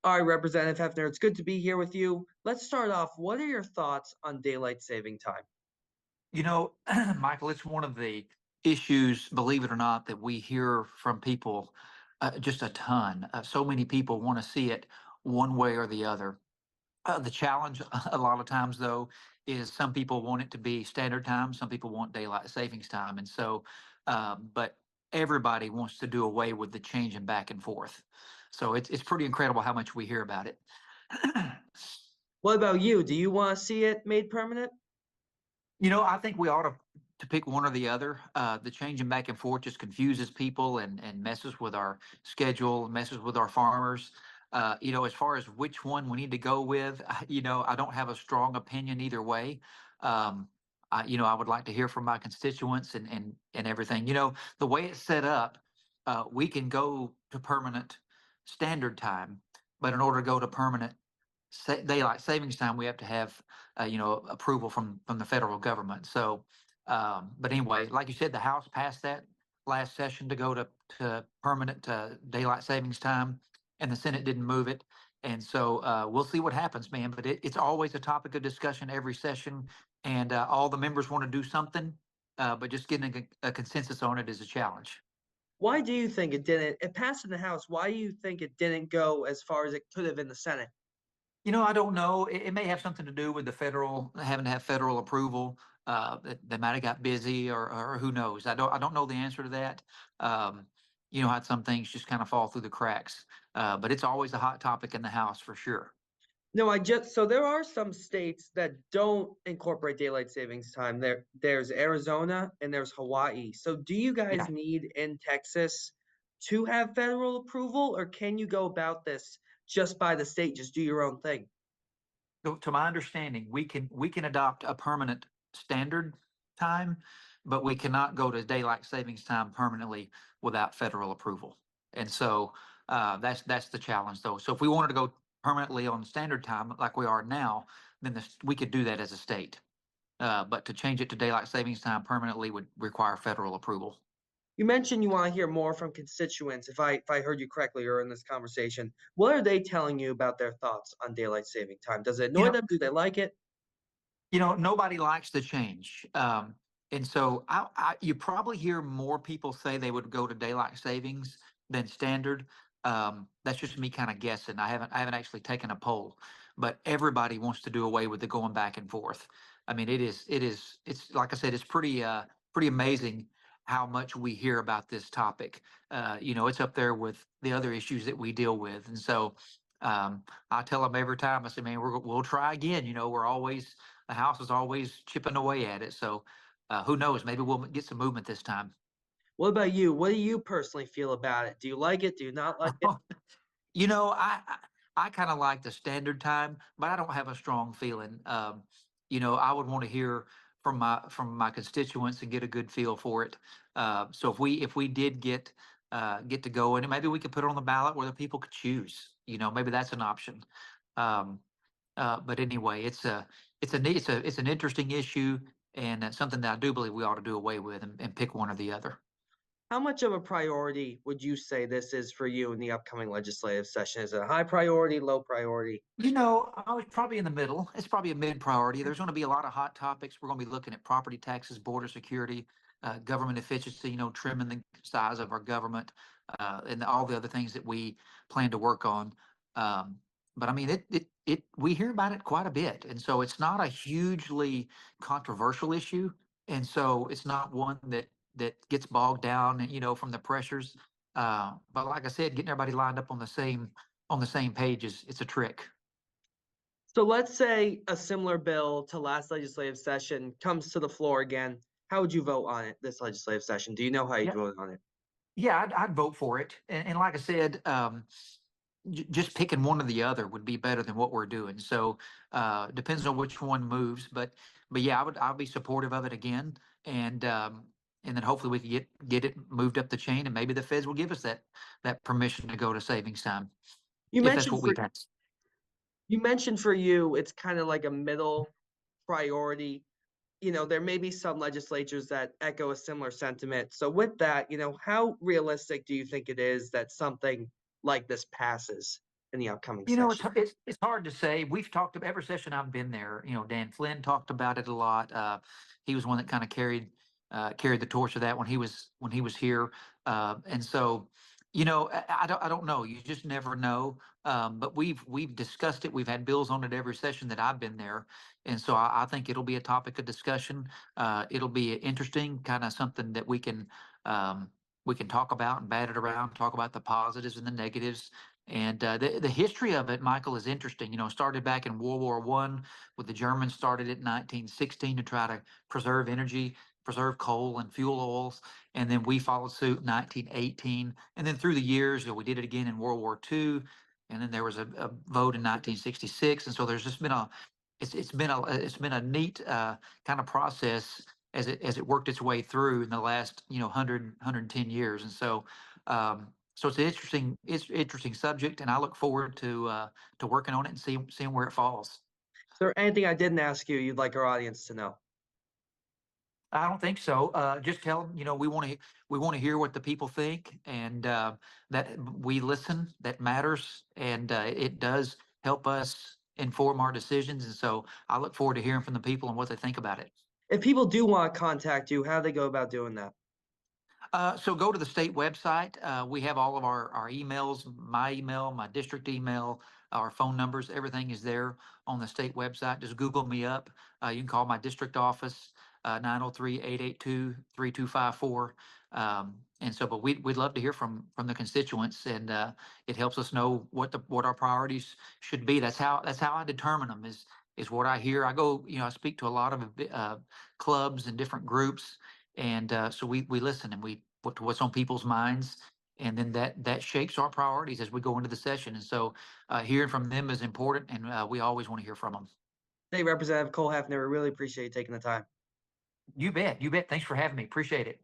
All right, Representative Hefner, it's good to be here with you. Let's start off. What are your thoughts on daylight saving time? You know, Michael, it's one of the issues, believe it or not, that we hear from people just a ton. So many people want to see it one way or the other. The challenge a lot of times, though, is some people want it to be standard time, some people want daylight savings time. And so, but everybody wants to do away with the change and back and forth. So it's pretty incredible how much we hear about it. What about you? Do you want to see it made permanent? I think we ought to pick one or the other. The changing back and forth just confuses people and messes with our schedule, messes with our farmers. As far as which one we need to go with, I don't have a strong opinion either way. I would like to hear from my constituents and everything. The way it's set up, we can go to permanent standard time, but in order to go to permanent daylight savings time, we have to have approval from the federal government. So, but anyway, like you said, the House passed that last session to go to permanent daylight savings time, and the Senate didn't move it. And so we'll see what happens, man. But it's always a topic of discussion every session, and all the members want to do something, but just getting a consensus on it is a challenge. Why do you think it didn't? It passed in the House. Why do you think it didn't go as far as it could have in the Senate? I don't know. It may have something to do with the federal having to have federal approval. They might have got busy, or who knows. I don't know the answer to that. How some things just kind of fall through the cracks. But it's always a hot topic in the House for sure. No, so there are some states that don't incorporate daylight savings time. There's Arizona and there's Hawaii. So do you guys Yeah. need in Texas to have federal approval, or can you go about this just by the state, just do your own thing? So, to my understanding, we can adopt a permanent standard time, but we cannot go to daylight savings time permanently without federal approval. And so that's the challenge, though. So if we wanted to go permanently on standard time like we are now, then we could do that as a state. But to change it to daylight savings time permanently would require federal approval. You mentioned you want to hear more from constituents, if I heard you correctly or in this conversation. What are they telling you about their thoughts on daylight saving time? Does it You annoy know, them? Do they like it? Nobody likes the change. And so you probably hear more people say they would go to daylight savings than standard. That's just me kind of guessing. I haven't actually taken a poll, but everybody wants to do away with the going back and forth. I mean, it's like I said, it's pretty amazing how much we hear about this topic. It's up there with the other issues that we deal with. And so I tell them every time, I say, man, we'll try again. The House is always chipping away at it. So who knows? Maybe we'll get some movement this time. What about you? What do you personally feel about it? Do you like it? Do you not like it? I kind of like the standard time, but I don't have a strong feeling. I would want to hear from my constituents and get a good feel for it. So if we did get to go in, and maybe we could put it on the ballot where the people could choose. Maybe that's an option. Um, but anyway, it's an interesting issue, and it's something that I do believe we ought to do away with and pick one or the other. How much of a priority would you say this is for you in the upcoming legislative session? Is it a high priority, low priority? I was probably in the middle. It's probably a mid priority. There's going to be a lot of hot topics. We're going to be looking at property taxes, border security, government efficiency, trimming the size of our government, and all the other things that we plan to work on. But I mean, we hear about it quite a bit. And so it's not a hugely controversial issue. And so it's not one that gets bogged down, from the pressures. But like I said, getting everybody lined up on the same page it's a trick. So let's say a similar bill to last legislative session comes to the floor again. How would you vote on it this legislative session? Do you know how you'd Yeah, vote on it? yeah, I'd vote for it. And like I said, just picking one or the other would be better than what we're doing. So depends on which one moves, but yeah, I'll be supportive of it again, and then hopefully we can get it moved up the chain, and maybe the feds will give us that permission to go to savings time You if that's mentioned what we for pass. you mentioned for you it's kind of like a middle priority. There may be some legislatures that echo a similar sentiment. So with that, how realistic do you think it is that something like this passes? in the upcoming You know, it's session? it's hard to say. We've talked about every session I've been there. You know, Dan Flynn talked about it a lot. He was one that kind of carried the torch of that when he was here. And so, you know, I don't know. You just never know. But we've discussed it. We've had bills on it every session that I've been there, and so I think it'll be a topic of discussion. It'll be interesting, kind of something that we can talk about and bat it around, talk about the positives and the negatives. And the history of it, Michael, is interesting. You know, started back in World War One, with the Germans started it in 1916 to try to preserve energy, preserve coal and fuel oils, and then we followed suit in 1918. And then through the years, you know, we did it again in World War Two, and then there was a vote in 1966. And so there's just been a it's been a neat kind of process as it worked its way through in the last 110 years. And so so it's an interesting subject, and I look forward to working on it and seeing where it falls. Is there anything I didn't ask you you'd like our audience to know? I don't think so. Just tell them, we want to hear what the people think, and that we listen. That matters, and it does help us inform our decisions. And so I look forward to hearing from the people and what they think about it. If people do want to contact you, how do they go about doing that? So go to the state website. We have all of our emails, my email, my district email, our phone numbers, everything is there on the state website. Just Google me up. You can call my district office, 903-882-3254. And so, but we'd love to hear from the constituents, and it helps us know what our priorities should be. That's how I determine them, is what I hear. I go, I speak to a lot of clubs and different groups, and so we listen, and we put to what's on people's minds, and then that shapes our priorities as we go into the session. And so hearing from them is important, and we always want to hear from them. Hey, Representative Cole Hefner, we really appreciate you taking the time. You bet. Thanks for having me. Appreciate it.